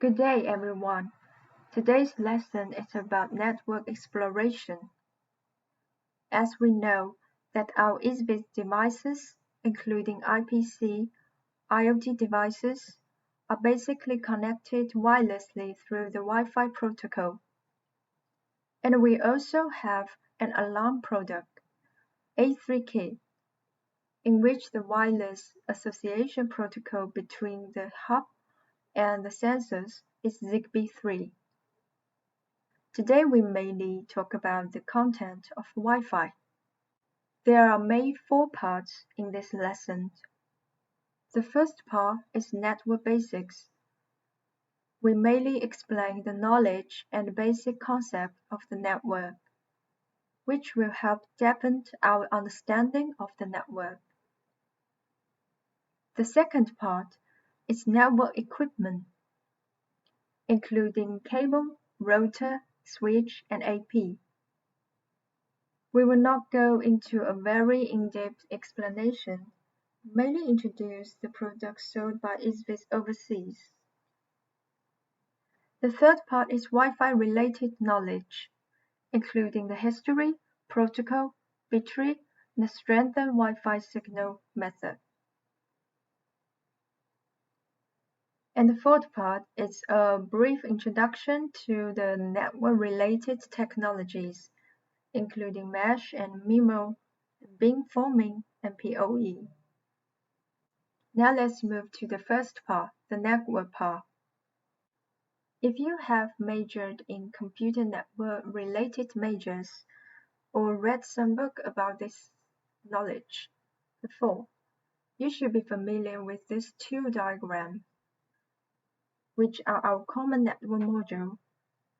Good day, everyone. Today's lesson is about network exploration. As we know that our EZVIZ devices, including IPC, IoT devices, are basically connected wirelessly through the Wi-Fi protocol. And we also have an alarm product, A3K, in which the wireless association protocol between the hub and the sensors is Zigbee 3. Today we mainly talk about the content of Wi-Fi. There are main 4 parts in this lesson. The first part is network basics. We mainly explain the knowledge and basic concept of the network, which will help deepen our understanding of the network. The second part is network equipment, including cable, router, switch, and AP. We will not go into a very in-depth explanation, mainly introduce the products sold by EZVIZ overseas. The third part is Wi-Fi related knowledge, including the history, protocol, bitrate, and the strengthened Wi-Fi signal method. And the fourth part is a brief introduction to the network-related technologies, including mesh and MIMO, beamforming, and PoE. Now let's move to the first part, the network part. If you have majored in computer network-related majors or read some book about this knowledge before, you should be familiar with these 2 diagrams, which are our common network module,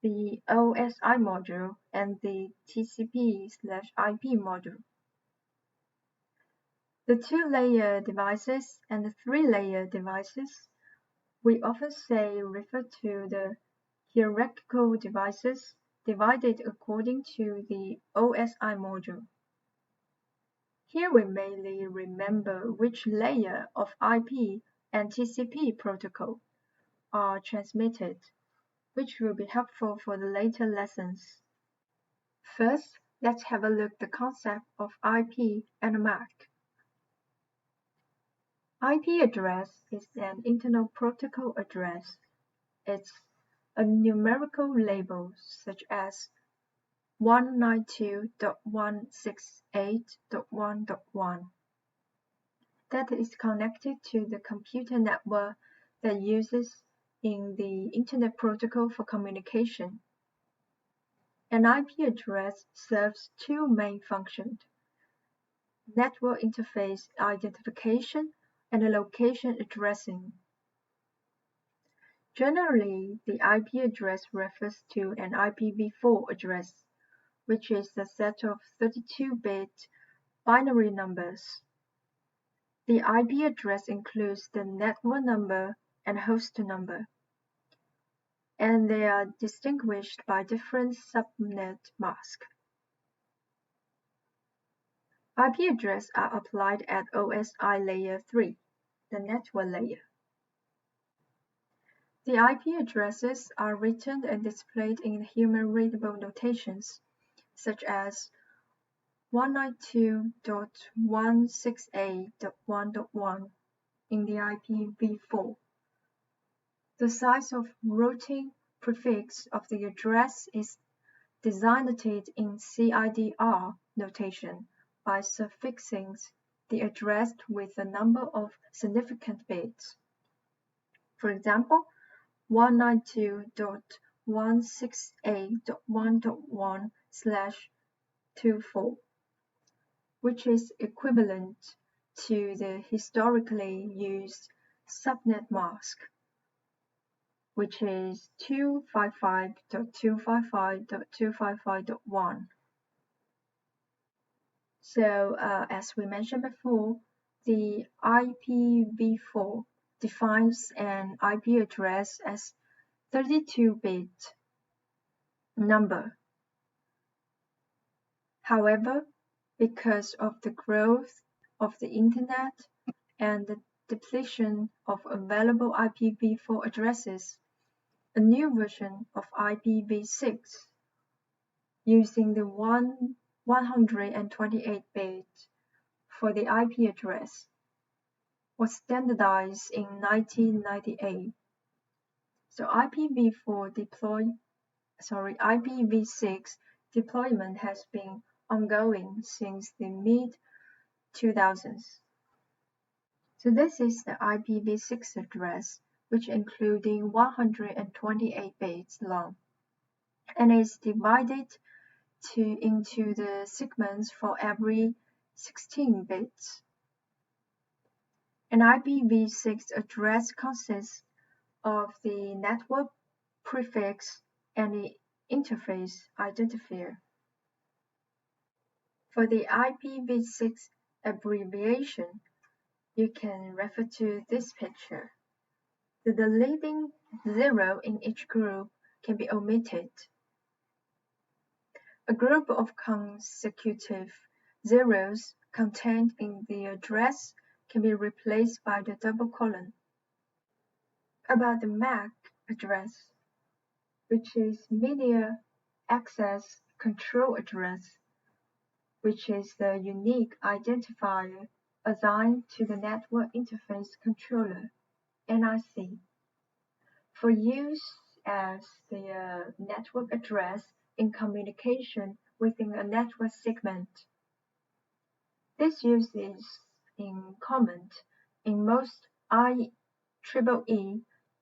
the OSI module, and the TCP/IP module. The 2-layer devices and the 3-layer devices, we often say refer to the hierarchical devices divided according to the OSI module. Here we mainly remember which layer of IP and TCP protocol are transmitted, which will be helpful for the later lessons. First, let's have a look at the concept of IP and MAC. IP address is an internal protocol address. It's a numerical label such as 192.168.1.1 that is connected to the computer network that uses in the Internet Protocol for communication. An IP address serves 2 main functions: network interface identification and location addressing. Generally, the IP address refers to an IPv4 address, which is a set of 32-bit binary numbers. The IP address includes the network number and host number, and they are distinguished by different subnet masks. IP addresses are applied at OSI layer 3, the network layer. The IP addresses are written and displayed in human-readable notations, such as 192.168.1.1 in the IPv4. The size of routing prefix of the address is designated in CIDR notation by suffixing the address with a number of significant bits. For example, 192.168.1.1/24, which is equivalent to the historically used subnet mask, which is 255.255.255.1. So, as we mentioned before, the IPv4 defines an IP address as 32-bit number. However, because of the growth of the Internet and the depletion of available IPv4 addresses, a new version of IPv6 using the 128 bit for the IP address was standardized in 1998. So IPv6 deployment has been ongoing since the mid-2000s. So this is the IPv6 address, which including 128 bits long, and is divided into the segments for every 16 bits. An IPv6 address consists of the network prefix and the interface identifier. For the IPv6 abbreviation, you can refer to this picture. The leading 0 in each group can be omitted. A group of consecutive zeros contained in the address can be replaced by the double colon. About the MAC address, which is Media Access Control Address, which is the unique identifier assigned to the Network Interface Controller, NIC, for use as the network address in communication within a network segment. This use is in common in most IEEE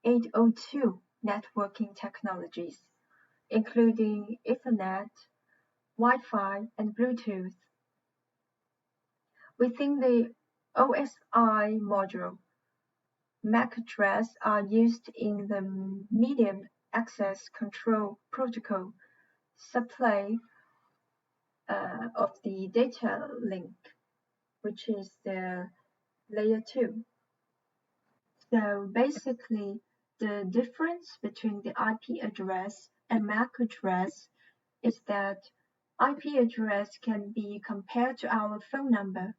802 networking technologies, including Ethernet, Wi-Fi, and Bluetooth. Within the OSI module, MAC addresses are used in the Medium Access Control Protocol subplay of the data link, which is the layer 2. So basically, the difference between the IP address and MAC address is that IP address can be compared to our phone number.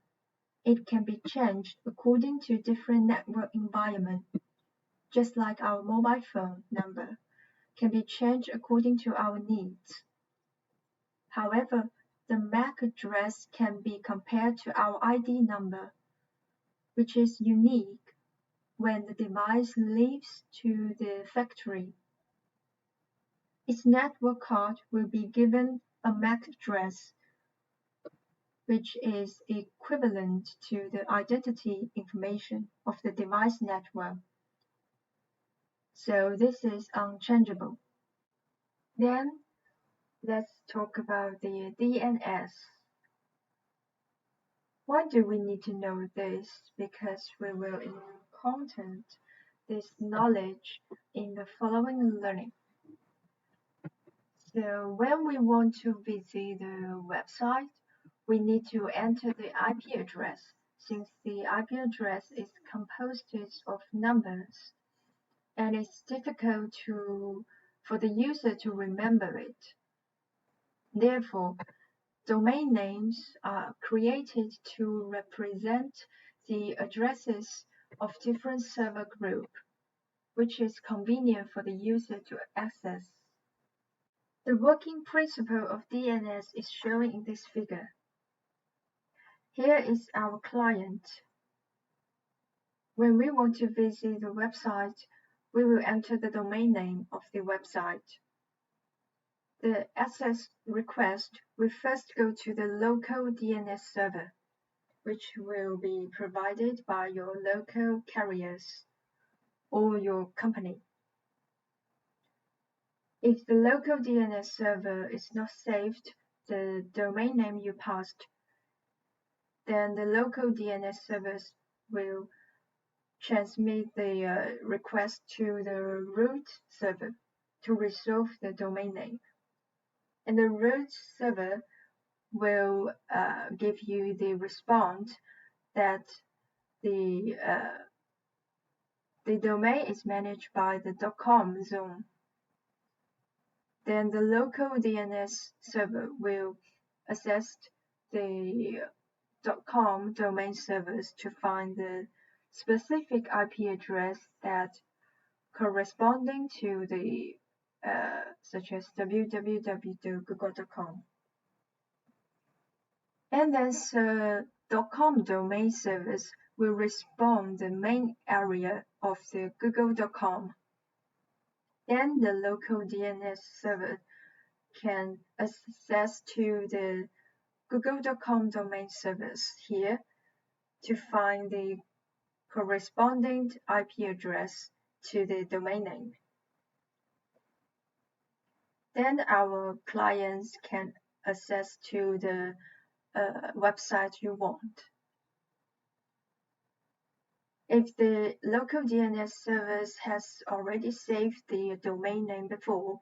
It can be changed according to different network environment, just like our mobile phone number can be changed according to our needs. However, the MAC address can be compared to our ID number, which is unique when the device leaves to the factory. Its network card will be given a MAC address, which is equivalent to the identity information of the device network. So this is unchangeable. Then let's talk about the DNS. Why do we need to know this? Because we will encounter this knowledge in the following learning. So when we want to visit the website, we need to enter the IP address, since the IP address is composed of numbers, and it's difficult for the user to remember it. Therefore, domain names are created to represent the addresses of different server groups, which is convenient for the user to access. The working principle of DNS is shown in this figure. Here is our client. When we want to visit the website, we will enter the domain name of the website. The access request will first go to the local DNS server, which will be provided by your local carriers or your company. If the local DNS server is not saved the domain name you passed, then the local DNS servers will transmit the request to the root server to resolve the domain name. And the root server will give you the response that the domain is managed by the .com zone. Then the local DNS server will access the .com domain servers to find the specific IP address that corresponding to the such as www.google.com. And this .com domain service will respond the main area of the google.com. Then the local DNS server can access to the google.com domain service here to find the corresponding IP address to the domain name. Then our clients can access to the website you want. If the local DNS service has already saved the domain name before,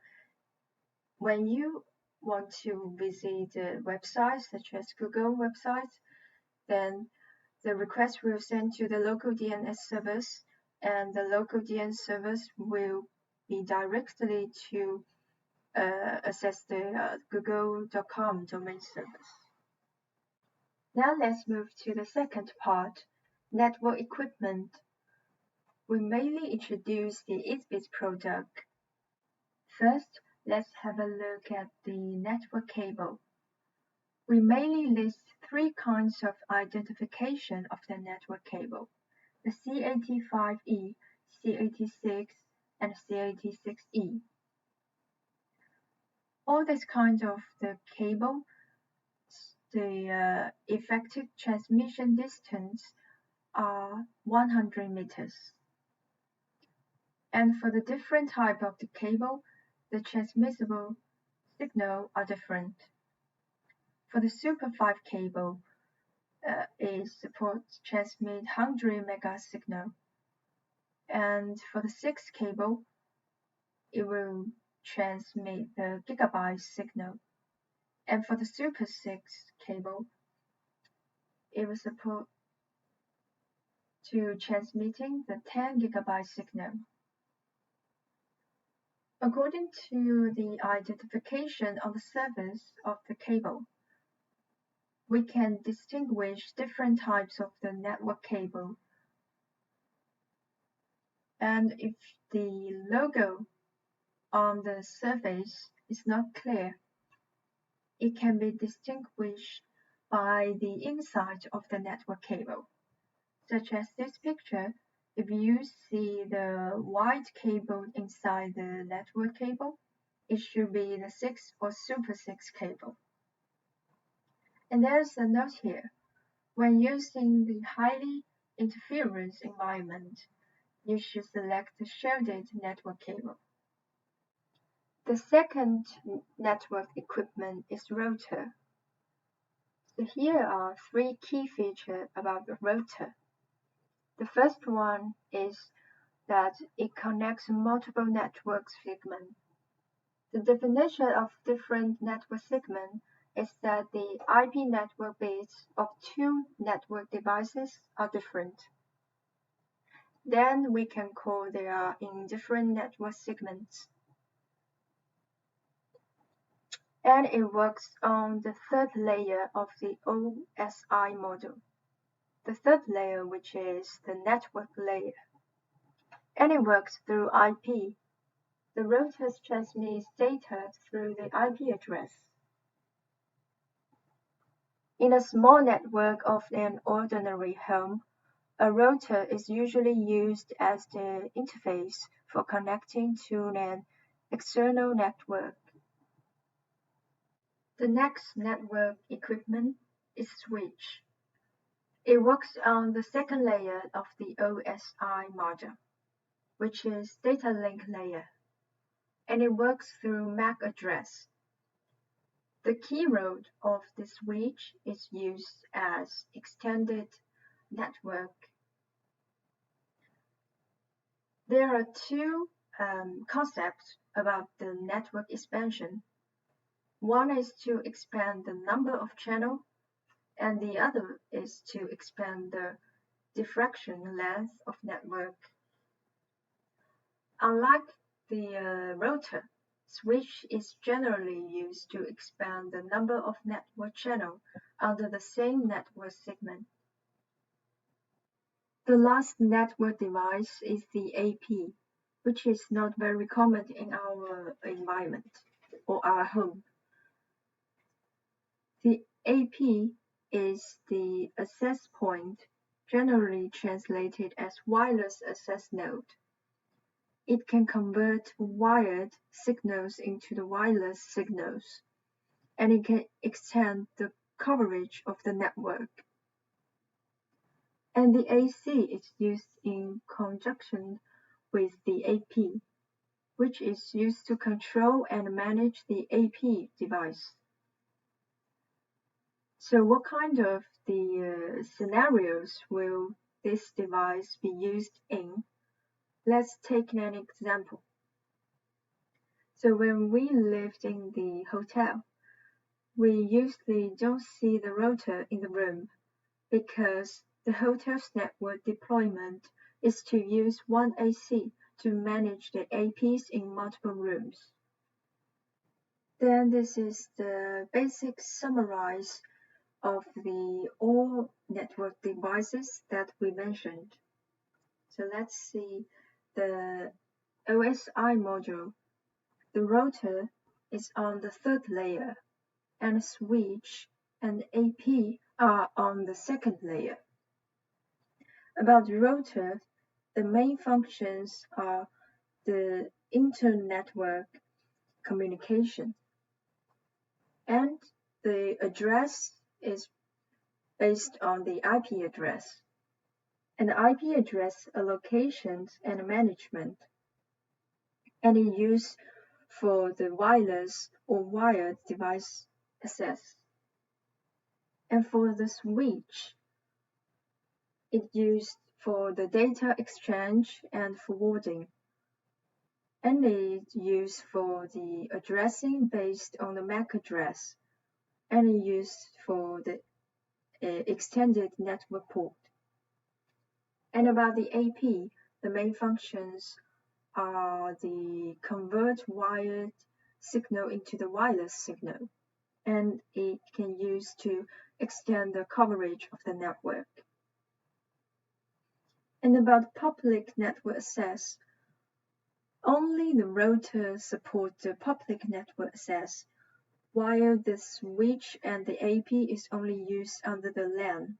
when you want to visit the website, such as Google websites, then the request will send to the local DNS service, and the local DNS service will be directly to access the google.com domain service. Now let's move to the second part, network equipment. We mainly introduce the EZVIZ product. First, let's have a look at the network cable. We mainly list three kinds of identification of the network cable: the C85E, C86, and C86E. All these kinds of the cable, the effective transmission distance are 100 meters. And for the different type of the cable, the transmissible signal are different. For the Super 5 cable, it supports transmit 100 mega signal. And for the 6 cable, it will transmit the gigabyte signal. And for the Super 6 cable, it will support to transmitting the 10 gigabyte signal. According to the identification on the surface of the cable, we can distinguish different types of the network cable. And if the logo on the surface is not clear, it can be distinguished by the inside of the network cable. Such as this picture, if you see the white cable inside the network cable, it should be the 6 or Super 6 cable. And there's a note here. When using the highly interference environment, you should select the shielded network cable. The second network equipment is router. So here are three key features about the router. The first one is that it connects multiple network segments. The definition of different network segments is that the IP network bits of two network devices are different. Then we can call they are in different network segments. And it works on the third layer of the OSI model. The third layer, which is the network layer. And it works through IP. The routers transmit data through the IP address. In a small network of an ordinary home, a router is usually used as the interface for connecting to an external network. The next network equipment is switch. It works on the second layer of the OSI model, which is data link layer, and it works through MAC address. The key role of the switch is used as extended network. There are two concepts about the network expansion. One is to expand the number of channels, and the other is to expand the diffraction length of network. Unlike the router, switch is generally used to expand the number of network channels under the same network segment. The last network device is the AP. which is not very common in our environment or our home. The AP is the access point, generally translated as wireless access node. It can convert wired signals into the wireless signals, and it can extend the coverage of the network. And the AC is used in conjunction with the AP, which is used to control and manage the AP device. So what kind of the scenarios will this device be used in? Let's take an example. So when we lived in the hotel, we usually don't see the router in the room because the hotel's network deployment is to use one AC to manage the APs in multiple rooms. Then this is the basic summary of the all network devices that we mentioned. So let's see the OSI module. The router is on the third layer, and switch and AP are on the second layer. About the router, the main functions are the inter-network communication, and the address is based on the IP address, and the IP address allocations and management, and is used for the wireless or wired device access. And for the switch, it's used for the data exchange and forwarding, and is used for the addressing based on the MAC address, and is used for the extended network port. And about the AP, the main functions are the convert wired signal into the wireless signal, and it can use to extend the coverage of the network. And about public network access, only the router supports the public network access, while the switch and the AP is only used under the LAN.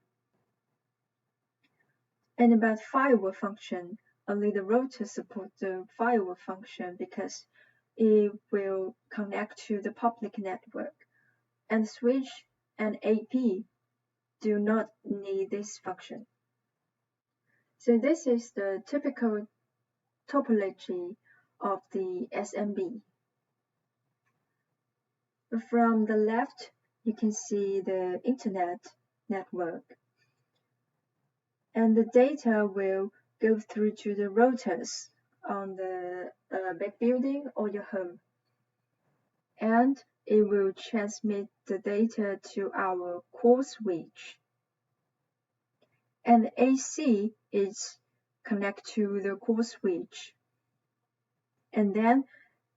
And about firewall function, only the router supports the firewall function because it will connect to the public network, and switch and AP do not need this function. So this is the typical topology of the SMB. From the left, you can see the internet network, and the data will go through to the routers on the big building or your home, and it will transmit the data to our core switch. And AC is connect to the core switch, and then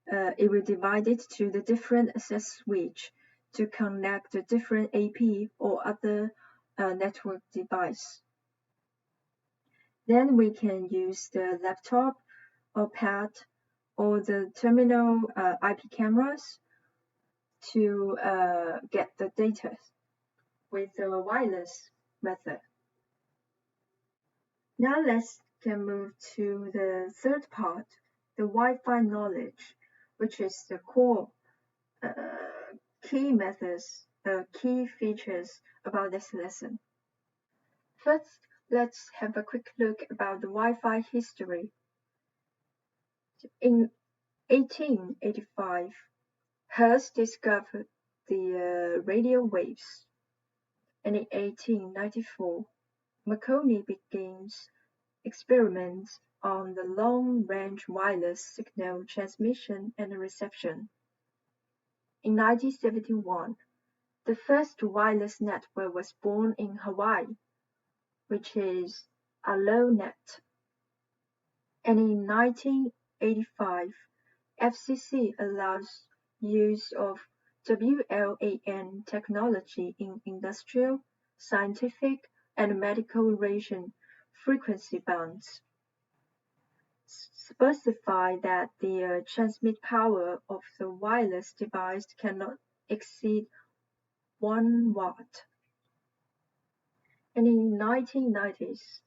it will divide it to the different access switch to connect the different AP or other network device. Then we can use the laptop or pad or the terminal IP cameras to get the data with the wireless method. Now let's move to the third part, the Wi-Fi knowledge, which is the core key features about this lesson. First, let's have a quick look about the Wi-Fi history. In 1885, Hertz discovered the radio waves, and in 1894, Marconi begins experiments on the long-range wireless signal transmission and reception. In 1971, the first wireless network was born in Hawaii, which is AloNet. And in 1985, FCC allows use of WLAN technology in industrial, scientific, and medical radio frequency bands. specify that the transmit power of the wireless device cannot exceed 1 watt. And in the 1990s,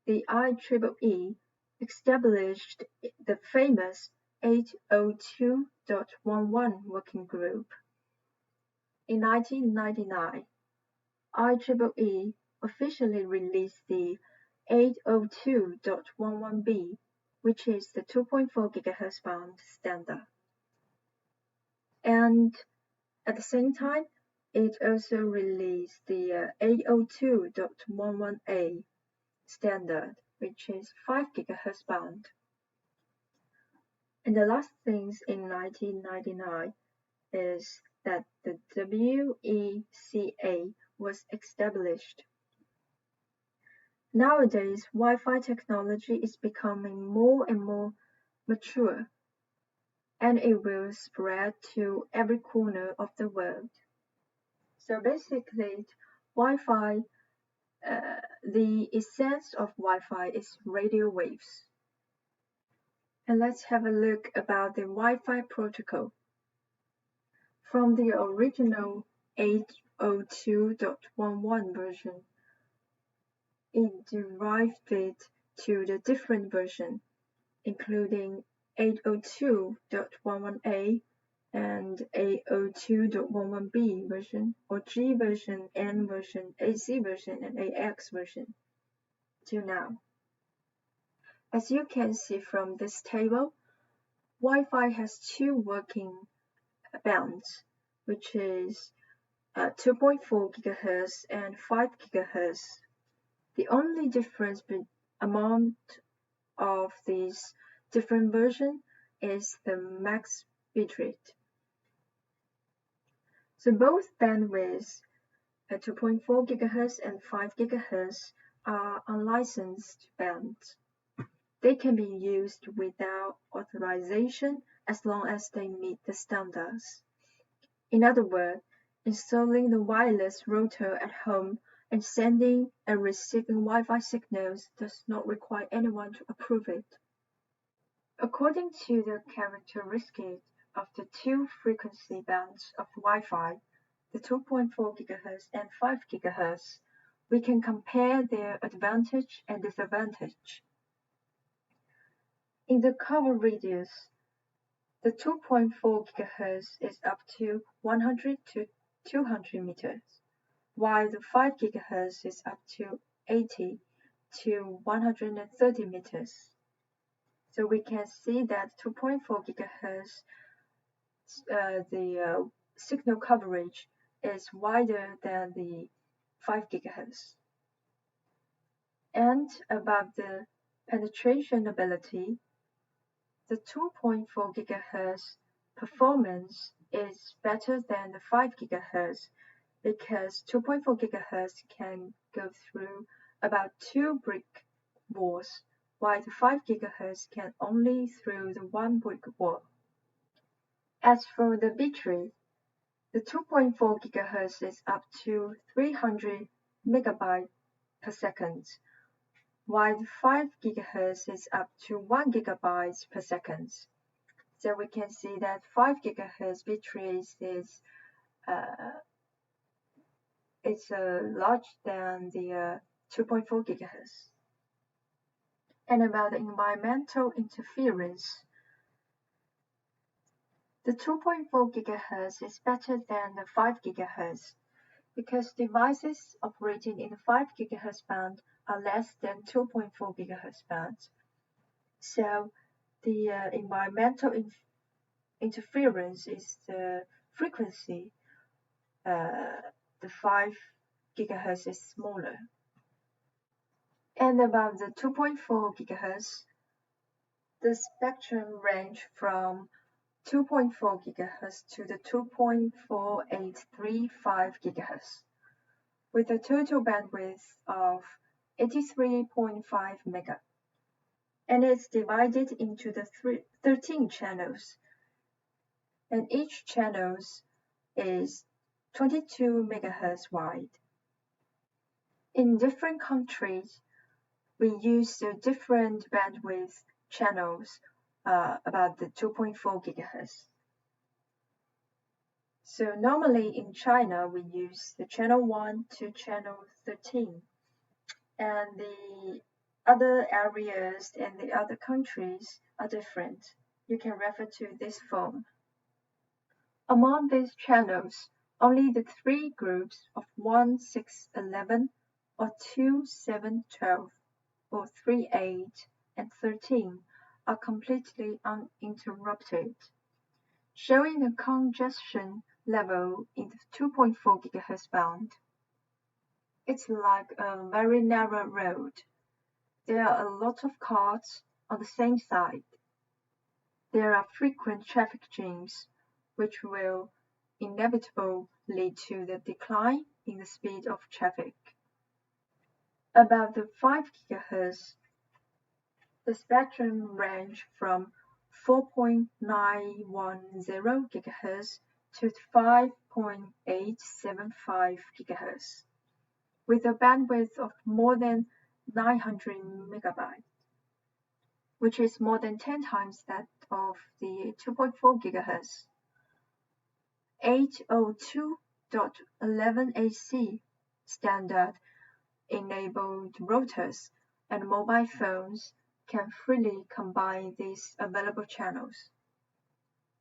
the IEEE established the famous 802.11 working group. In 1999, IEEE officially released the 802.11b, which is the 2.4 GHz band standard. And at the same time, it also released the 802.11a standard, which is 5 GHz band. And the last things in 1999 is that the WECA was established. Nowadays, Wi-Fi technology is becoming more and more mature, and it will spread to every corner of the world. So basically, Wi-Fi, the essence of Wi-Fi is radio waves. And let's have a look about the Wi-Fi protocol. From the original 802.11 version, it derived it to the different version, including 802.11a and 802.11b version, or G version, N version, AC version, and AX version, till now. As you can see from this table, Wi-Fi has two working bands, which is 2.4 GHz and 5 GHz. The only difference among of these different versions is the max bitrate. So both bandwidths at 2.4 GHz and 5 GHz are unlicensed bands. They can be used without authorization as long as they meet the standards. In other words, installing the wireless router at home and sending and receiving Wi-Fi signals does not require anyone to approve it. According to the characteristics of the two frequency bands of Wi-Fi, the 2.4 GHz and 5 GHz, we can compare their advantage and disadvantage. In the cover radius, the 2.4 GHz is up to 100 to 200 meters, while the 5 GHz is up to 80 to 130 meters. So we can see that 2.4 GHz, the signal coverage is wider than the 5 GHz. And about the penetration ability, the 2.4 GHz performance is better than the 5 GHz because 2.4 GHz can go through about 2 brick walls, while the 5 GHz can only through the 1 brick wall. As for the bitrate, the 2.4 GHz is up to 300 megabytes per second, while the 5 GHz is up to 1 gigabyte per second. So we can see that 5 GHz bitrate is larger than the 2.4 GHz. And about the environmental interference, the 2.4 GHz is better than the 5 GHz because devices operating in the 5 GHz band are less than 2.4 GHz bands. So the environmental interference is the frequency. The 5 GHz is smaller. And about the 2.4 GHz, the spectrum range from 2.4 GHz to the 2.4835 GHz, with a total bandwidth of 83.5 mega. And it's divided into the 13 channels, and each channel is 22 MHz wide. In different countries, we use the different bandwidth channels about the 2.4 GHz. So normally in China, we use the channel 1 to channel 13, and the other areas and the other countries are different. You can refer to this form. Among these channels, only the three groups of 1, 6, 11, or 2, 7, 12, or 3, 8, and 13 are completely uninterrupted, showing the congestion level in the 2.4 GHz band. It's like a very narrow road. There are a lot of cars on the same side. There are frequent traffic jams, which will inevitably lead to the decline in the speed of traffic. About the 5 GHz, the spectrum range from 4.910 GHz to 5.875 GHz, with a bandwidth of more than 900 megabytes, which is more than 10 times that of the 2.4 GHz. 802.11ac standard enabled routers and mobile phones can freely combine these available channels.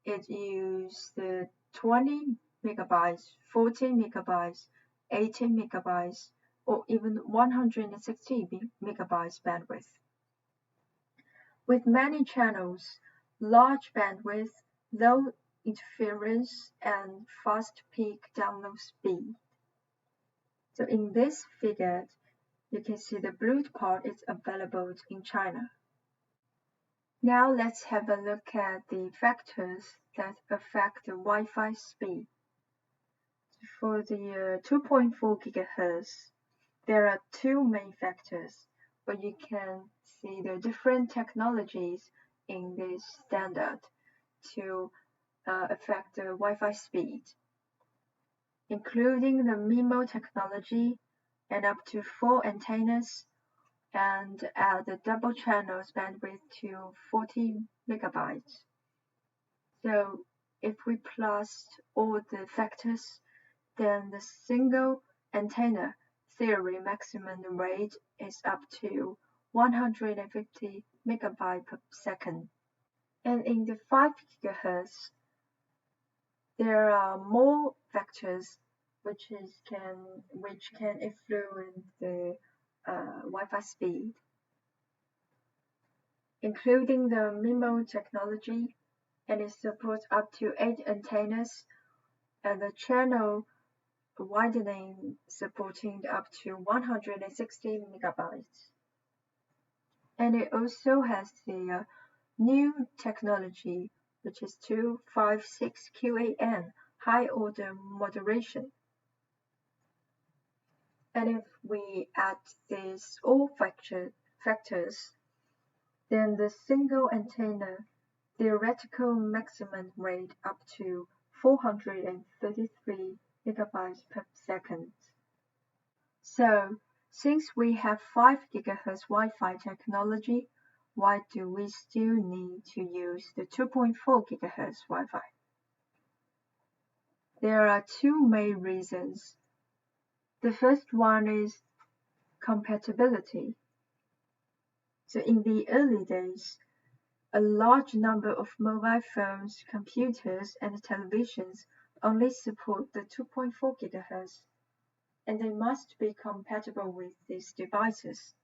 It uses the 20 megabytes, 40 megabytes, 80 megabytes, or even 160 megabytes bandwidth. With many channels, large bandwidth, low interference, and fast peak download speed. So in this figure, you can see the blue part is available in China. Now let's have a look at the factors that affect the Wi-Fi speed. For the 2.4 GHz, there are two main factors, but you can see the different technologies in this standard to affect the Wi-Fi speed, including the MIMO technology and up to 4 antennas, and add the double channels bandwidth to 40 megabytes. So if we plus all the factors, then the single antenna theory maximum rate is up to 150 megabytes per second. And in the 5 GHz, there are more factors which can influence the Wi-Fi speed, including the MIMO technology, and it supports up to 8 antennas, and the channel widening supporting up to 160 megabytes. And it also has the new technology, which is 256 QAM, high order moderation. And if we add these all factors, then the single antenna theoretical maximum rate up to 433 megabytes per second. So, since we have 5 GHz Wi-Fi technology, why do we still need to use the 2.4 GHz Wi-Fi? There are two main reasons. The first one is compatibility. So in the early days, a large number of mobile phones, computers, and televisions only support the 2.4 GHz, and they must be compatible with these devices.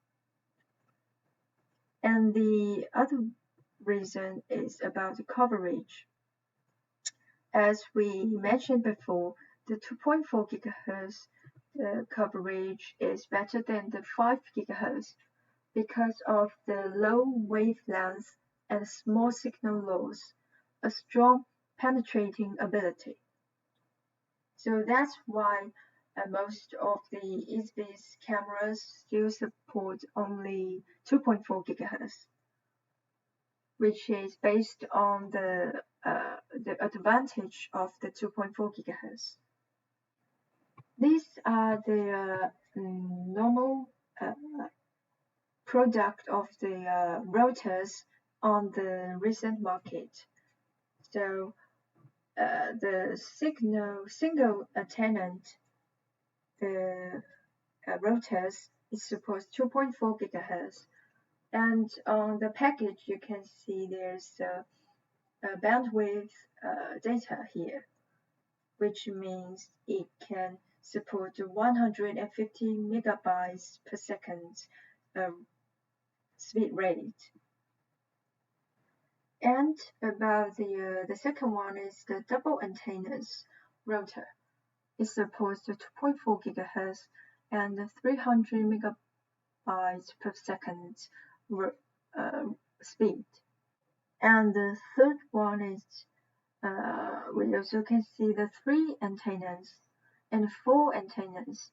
And the other reason is about the coverage. As we mentioned before, the 2.4 GHz coverage is better than the 5 GHz because of the low wavelength and small signal loss, a strong penetrating ability. So that's why most of the EZVIZ cameras still support only 2.4 GHz, which is based on the advantage of the 2.4 GHz. These are the normal product of the routers on the recent market. So the single attendant, the routers, it supports 2.4 gigahertz. And on the package, you can see there's a bandwidth data here, which means it can support 150 megabytes per second speed rate. And about the second one is the double antennas router. It supports the 2.4 gigahertz and 300 megabytes per second speed. And the third one is we also can see the 3 antennas and 4 antennas.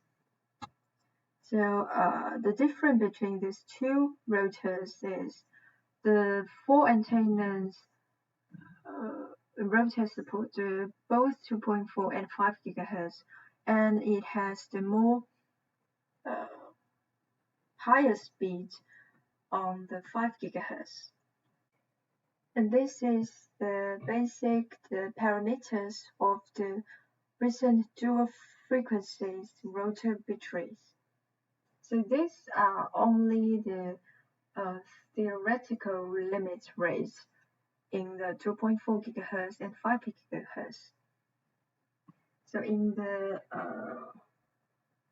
So the difference between these two routers is the 4 antennas router support both 2.4 and 5 gigahertz, and it has the more higher speed on the 5 gigahertz. And this is the basic parameters of the recent dual frequencies router batteries. So these are only the theoretical limit rates in the 2.4 gigahertz and 5 gigahertz. So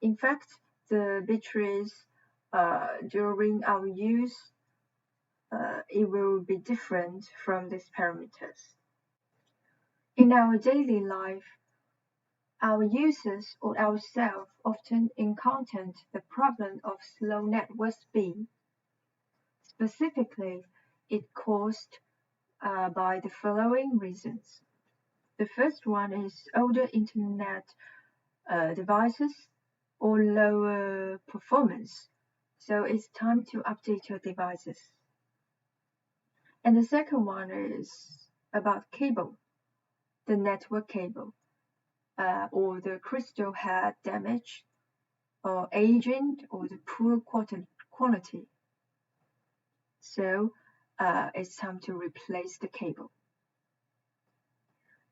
in fact, the batteries during our use, it will be different from these parameters. In our daily life, our users or ourselves often encounter the problem of slow network speed. Specifically, it caused by the following reasons. The first one is older internet devices or lower performance. So it's time to update your devices. And the second one is about cable, the network cable, or the crystal had damage, or aging, or the poor quality. So it's time to replace the cable.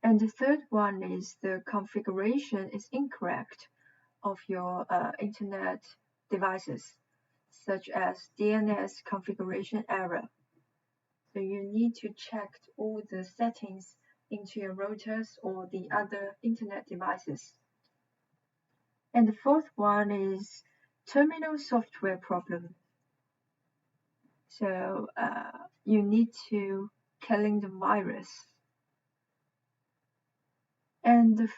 And the third one is the configuration is incorrect of your internet devices, such as DNS configuration error. So you need to check all the settings into your routers or the other internet devices. And the fourth one is terminal software problem. So you need to killing the virus. And the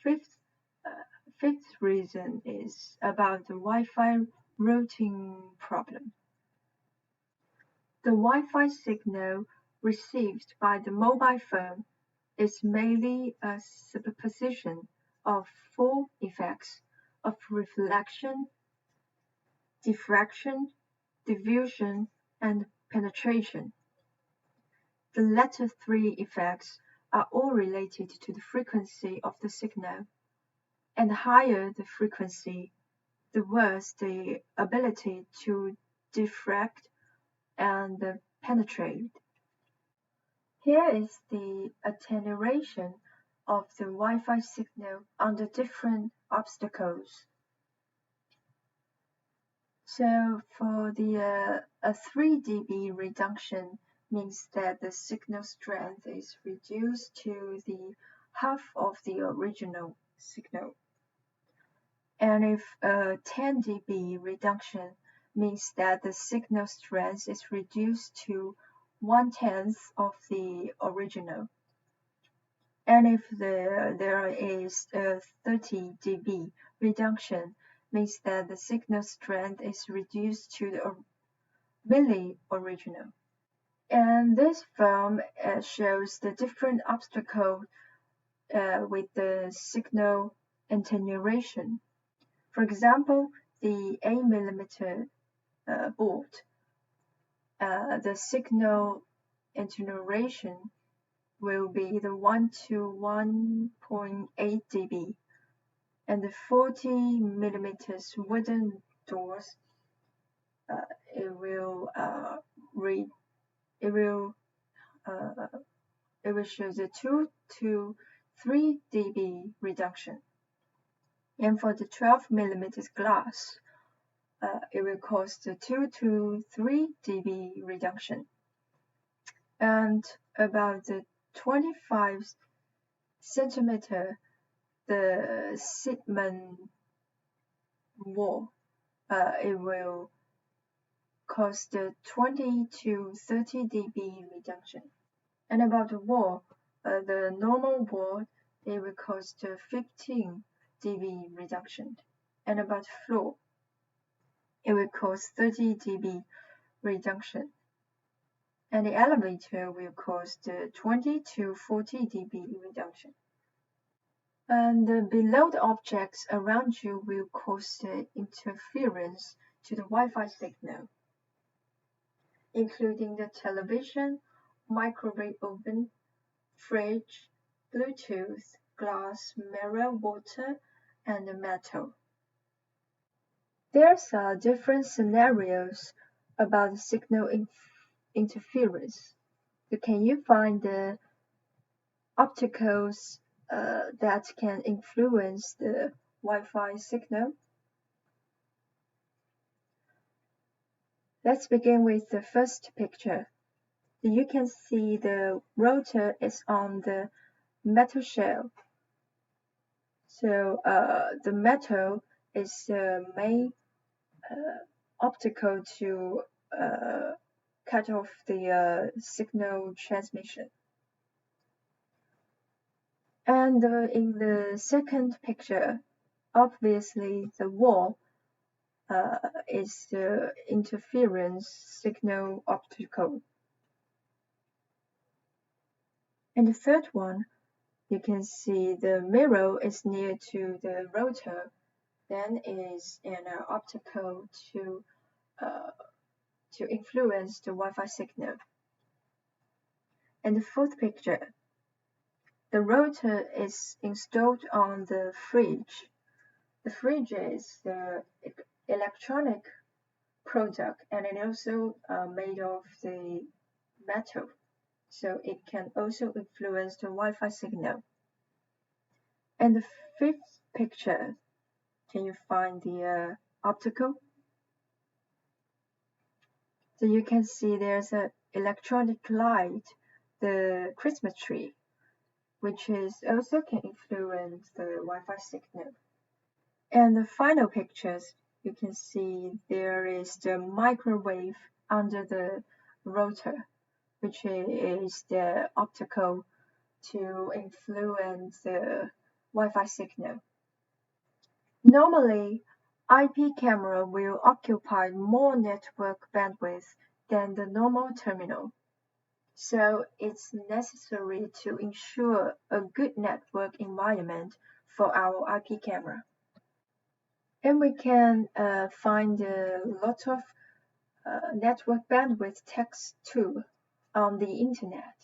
fifth reason is about the Wi-Fi routing problem. The Wi-Fi signal received by the mobile phone is mainly a superposition of 4 effects of reflection, diffraction, diffusion, and penetration. The latter 3 effects are all related to the frequency of the signal, and the higher the frequency, the worse the ability to diffract and penetrate. Here is the attenuation of the Wi-Fi signal under different obstacles. So for the a 3 dB reduction means that the signal strength is reduced to the half of the original signal. And if a 10 dB reduction means that the signal strength is reduced to 1/10 of the original. And if there is a 30 dB reduction, means that the signal strength is reduced to the milli-original. And this film shows the different obstacles with the signal attenuation. For example, the 8mm board, the signal attenuation will be the 1 to 1.8 dB, and the 40mm wooden doors, it will it will show the 2 to 3 dB reduction. And for the 12 millimeters glass, it will cause the 2 to 3 dB reduction. And about the 25 centimeter, the segment wall, it will cause the 20 to 30 dB reduction. And about the wall, the normal wall, it will cause the 15 dB reduction. And about floor, it will cause 30 dB reduction. And the elevator will cause the 20 to 40 dB reduction. And below the objects around you will cause the interference to the Wi-Fi signal, including the television, microwave oven, fridge, Bluetooth, glass, mirror, water, and metal. There are different scenarios about signal interference. So can you find the obstacles that can influence the Wi-Fi signal? Let's begin with the first picture. You can see the router is on the metal shell. So the metal is the main obstacle to cut off the signal transmission. And in the second picture, obviously the wall is the interference signal obstacle. And the third one, you can see the mirror is near to the router, then is an obstacle to influence the Wi-Fi signal. And the fourth picture, the router is installed on the fridge. The fridge is the electronic product, and it also made of the metal, so it can also influence the Wi-Fi signal. And the fifth picture, can you find the optical? So you can see there's an electronic light, the Christmas tree, which is also can influence the Wi-Fi signal. And the final pictures, you can see there is the microwave under the router, which is the optical to influence the Wi-Fi signal. Normally, IP camera will occupy more network bandwidth than the normal terminal. So it's necessary to ensure a good network environment for our IP camera. And we can find a lot of network bandwidth text too on the internet.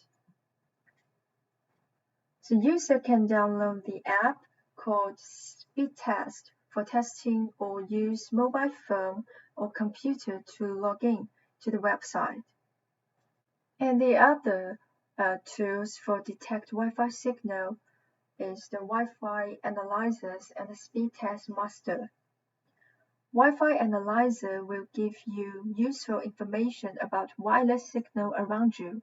The user can download the app called Speed Test for testing or use mobile phone or computer to log in to the website. And the other tools for detect Wi-Fi signal is the Wi-Fi analyzers and the speed test master. Wi-Fi analyzer will give you useful information about wireless signal around you.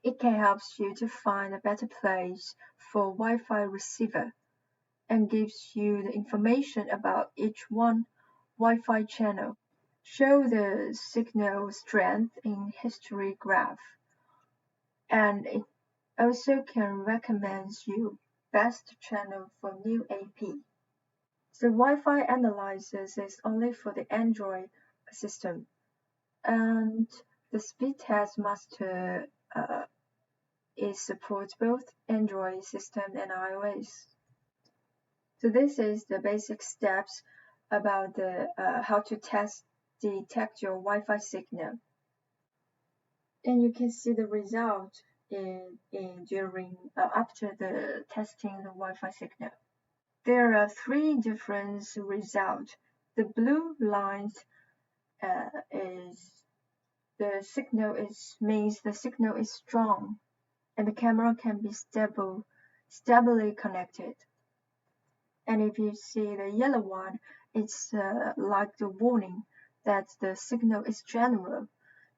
It can help you to find a better place for Wi-Fi receiver and gives you the information about each one Wi-Fi channel. Show the signal strength in history graph, and it also can recommend you best channel for new AP. The Wi-Fi analyzer is only for the Android system, and the speed test master it supports both Android system and iOS. So this is the basic steps about the how to detect your Wi-Fi signal. And you can see the result after the testing the Wi-Fi signal. There are three different results. The blue lines is the signal means the signal is strong and the camera can be stably connected. And if you see the yellow one, it's like the warning that the signal is general.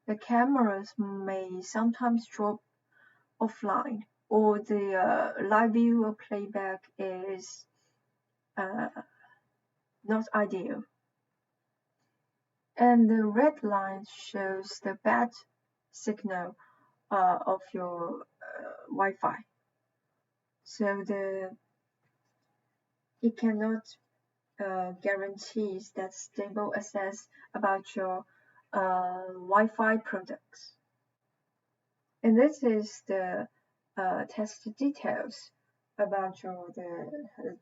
The cameras may sometimes drop offline, or the live view or playback is not ideal. And the red line shows the bad signal of your Wi-Fi. So it cannot guarantees that stable access about your Wi-Fi products. And this is the test details about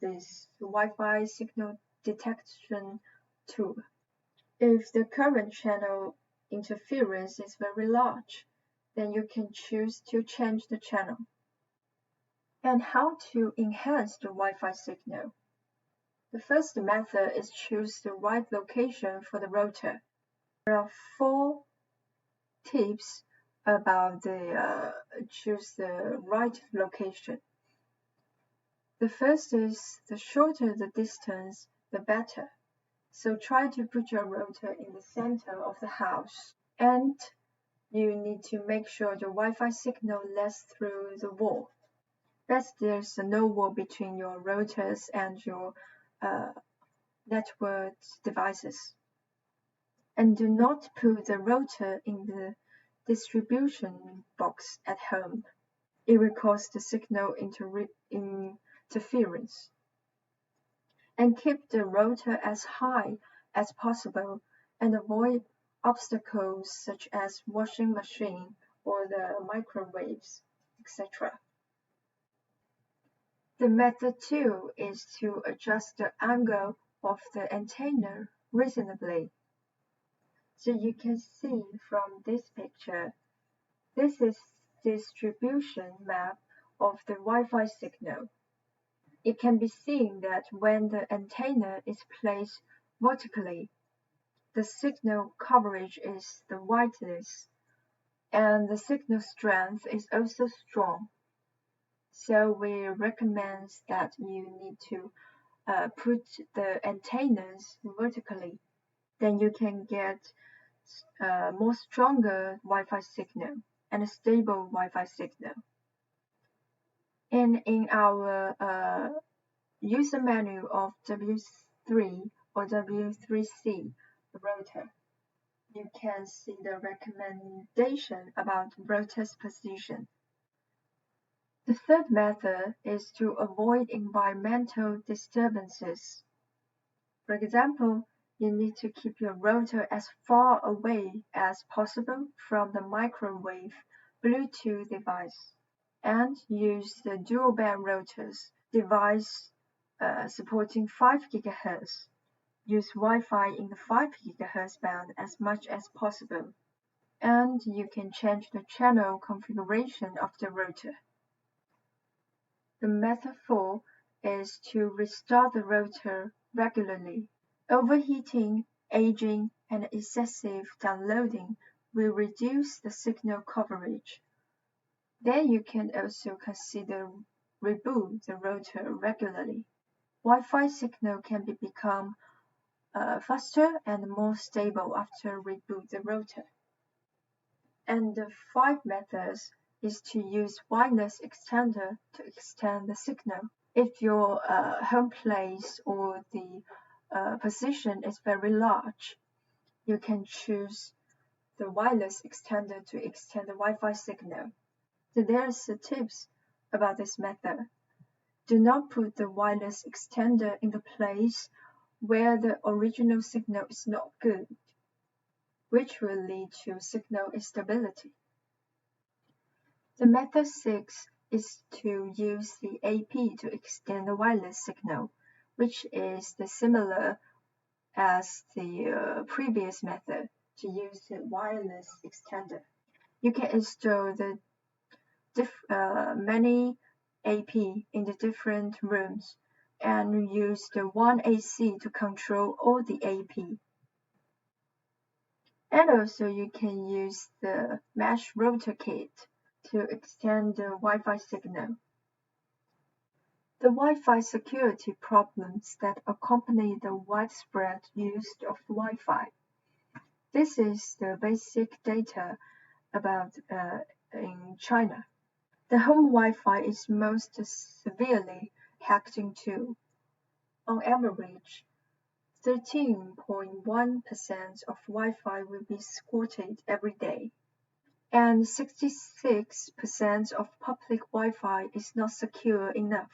this Wi-Fi signal detection tool. If the current channel interference is very large, then you can choose to change the channel. And how to enhance the Wi-Fi signal? The first method is choose the right location for the router. There are 4 tips about choose the right location. The first is the shorter the distance, the better. So try to put your router in the center of the house. And you need to make sure the Wi-Fi signal lasts through the wall. That there's no wall between your routers and your network devices. And do not put the router in the distribution box at home. It will cause the signal interference. And keep the router as high as possible and avoid obstacles such as washing machine or the microwaves, etc. The method 2 is to adjust the angle of the antenna reasonably. So you can see from this picture, this is distribution map of the Wi-Fi signal. It can be seen that when the antenna is placed vertically, the signal coverage is the widest, and the signal strength is also strong. So we recommend that you need to put the antennas vertically. Then you can get more stronger Wi-Fi signal and a stable Wi-Fi signal. And in our user manual of W3 or W3C router, you can see the recommendation about router's position. The third method is to avoid environmental disturbances. For example, you need to keep your router as far away as possible from the microwave Bluetooth device, and use the dual band routers device supporting 5 GHz. Use Wi-Fi in the 5 GHz band as much as possible, and you can change the channel configuration of the router. The method 4 is to restart the router regularly. Overheating, aging, and excessive downloading will reduce the signal coverage. Then you can also consider reboot the router regularly. Wi-Fi signal can become faster and more stable after reboot the router. And the 5 methods is to use wireless extender to extend the signal. If your home place or the position is very large, you can choose the wireless extender to extend the Wi-Fi signal. So there's tips about this method. Do not put the wireless extender in the place where the original signal is not good, which will lead to signal instability. The method 6 is to use the AP to extend the wireless signal, which is similar as the previous method to use the wireless extender. You can install the many AP in the different rooms and use the one AC to control all the AP. And also you can use the mesh router kit to extend the Wi-Fi signal. The Wi-Fi security problems that accompany the widespread use of Wi-Fi. This is the basic data about in China. The home Wi-Fi is most severely hacked into. On average, 13.1% of Wi-Fi will be squatted every day, and 66% of public Wi-Fi is not secure enough,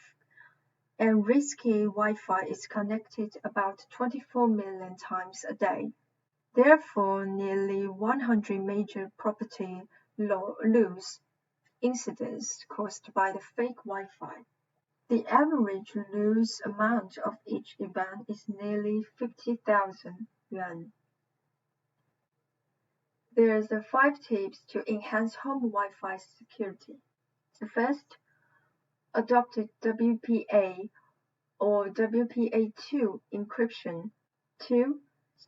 and risky Wi-Fi is connected about 24 million times a day. Therefore, nearly 100 major property loss incidents caused by the fake Wi-Fi. The average loss amount of each event is nearly 50,000 yuan. There's 5 tips to enhance home Wi-Fi security. The first, adopt WPA or WPA2 encryption. 2.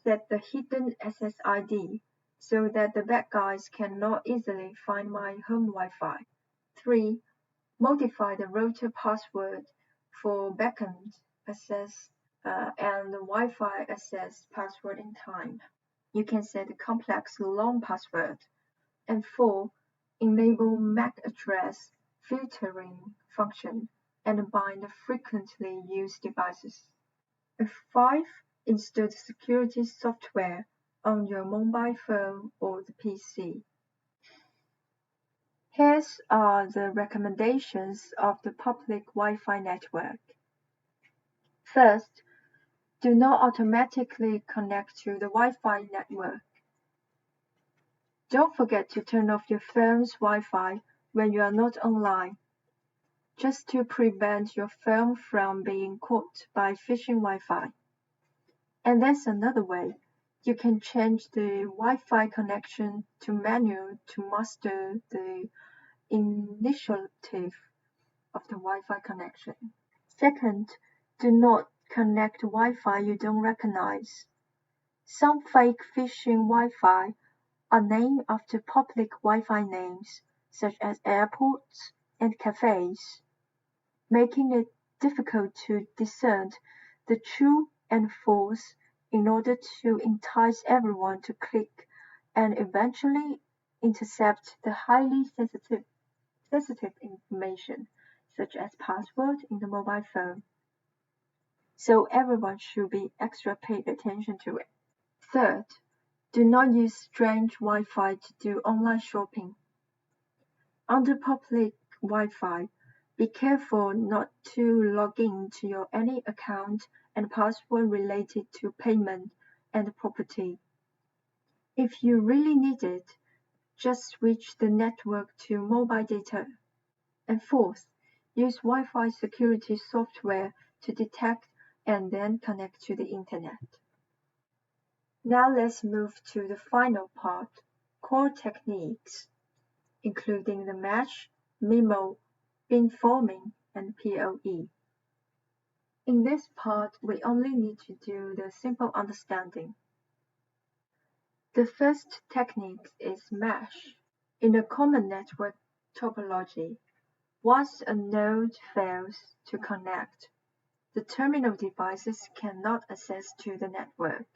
Set the hidden SSID so that the bad guys cannot easily find my home Wi-Fi. 3. Modify the router password for backend access and Wi-Fi access password in time. You can set a complex long password. And 4. Enable MAC address filtering function and bind frequently used devices. And 5. Install security software on your mobile phone or the PC. Here are the recommendations of the public Wi-Fi network. First, do not automatically connect to the Wi-Fi network. Don't forget to turn off your phone's Wi-Fi when you are not online, just to prevent your phone from being caught by phishing Wi-Fi. And there's another way. You can change the Wi-Fi connection to manual to master the initiative of the Wi-Fi connection. Second, do not connect Wi-Fi you don't recognize. Some fake phishing Wi-Fi are named after public Wi-Fi names, such as airports and cafes, making it difficult to discern the true and false in order to entice everyone to click and eventually intercept the highly sensitive information, such as password in the mobile phone. So everyone should be extra pay attention to it. Third, do not use strange Wi-Fi to do online shopping. Under public Wi-Fi, be careful not to log in to your any account and password related to payment and property. If you really need it, just switch the network to mobile data. And fourth, use Wi-Fi security software to detect and then connect to the internet. Now let's move to the final part, core techniques, including the mesh, MIMO, beamforming, and PoE. In this part, we only need to do the simple understanding. The first technique is mesh. In a common network topology, once a node fails to connect, the terminal devices cannot access to the network.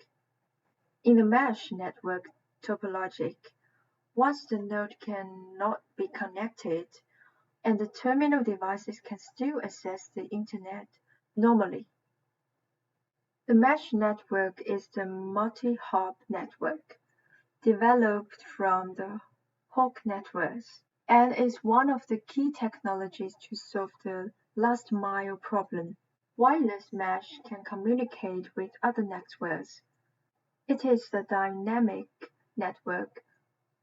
In the mesh network topology, once the node cannot be connected, and the terminal devices can still access the internet normally. The mesh network is the multi-hop network, developed from the Hawk networks, and is one of the key technologies to solve the last mile problem. Wireless mesh can communicate with other networks. It is a dynamic network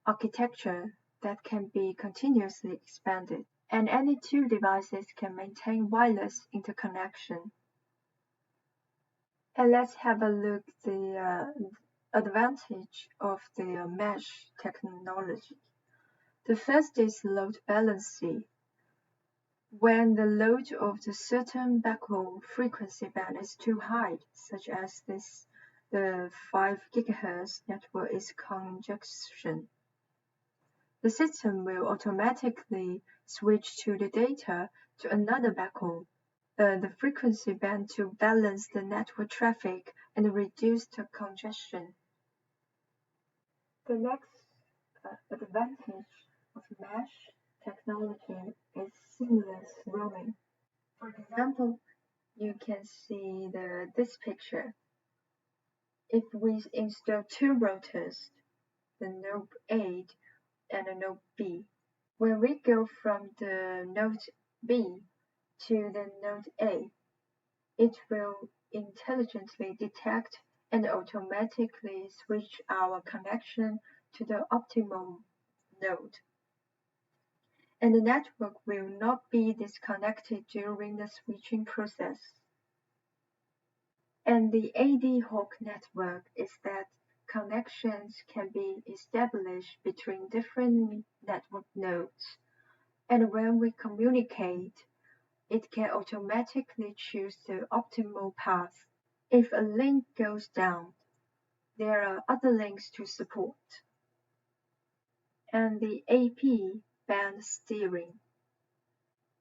architecture that can be continuously expanded, and any two devices can maintain wireless interconnection. And let's have a look at the advantage of the mesh technology. The first is load balancing. When the load of the certain backhaul frequency band is too high, such as this the 5 GHz network is congestion. The system will automatically switch to the data to another backhaul, the frequency band to balance the network traffic and reduce the congestion. The next advantage of mesh technology is seamless roaming. For example, you can see this picture. If we install 2 routers, the node A and the node B, when we go from the node B to the node A, it will intelligently detect and automatically switch our connection to the optimal node. And the network will not be disconnected during the switching process. And the ad hoc network is that connections can be established between different network nodes. And when we communicate, it can automatically choose the optimal path. If a link goes down, there are other links to support. And the AP band steering.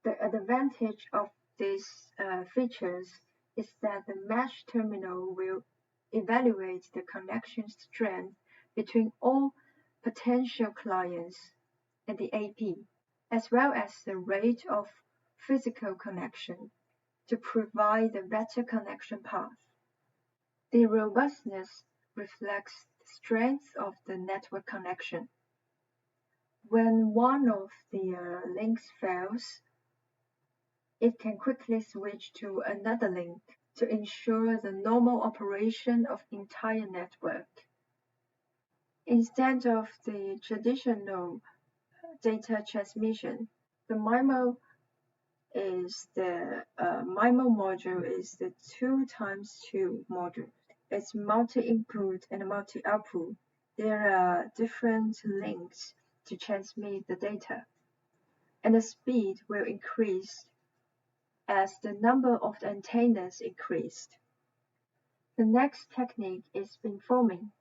The advantage of these features is that the mesh terminal will evaluate the connection strength between all potential clients and the AP, as well as the rate of physical connection to provide a better connection path. The robustness reflects the strength of the network connection. When one of the links fails, it can quickly switch to another link to ensure the normal operation of the entire network. Instead of the traditional data transmission, the MIMO module is the 2x2 module. It's multi-input and multi-output. There are different links to transmit the data, and the speed will increase as the number of the antennas increased. The next technique is beamforming.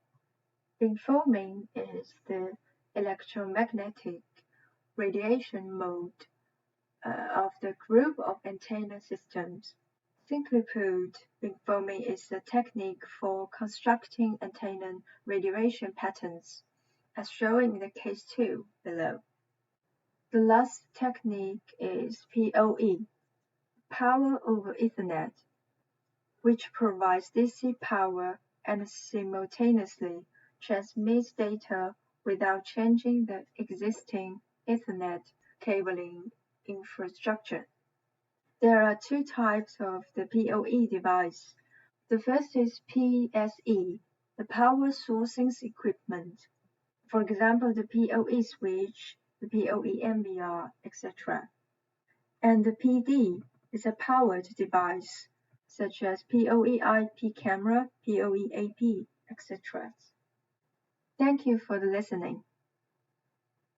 Beamforming is the electromagnetic radiation mode of the group of antenna systems. Simply put, beamforming is a technique for constructing antenna radiation patterns, as shown in the case 2 below. The last technique is PoE, Power over Ethernet, which provides DC power and simultaneously transmits data without changing the existing Ethernet cabling infrastructure. There are 2 types of the PoE device. The first is PSE, the power sourcing equipment. For example, the PoE switch, the PoE MBR, etc. And the PD is a powered device, such as PoE IP camera, PoE AP, etc. Thank you for listening.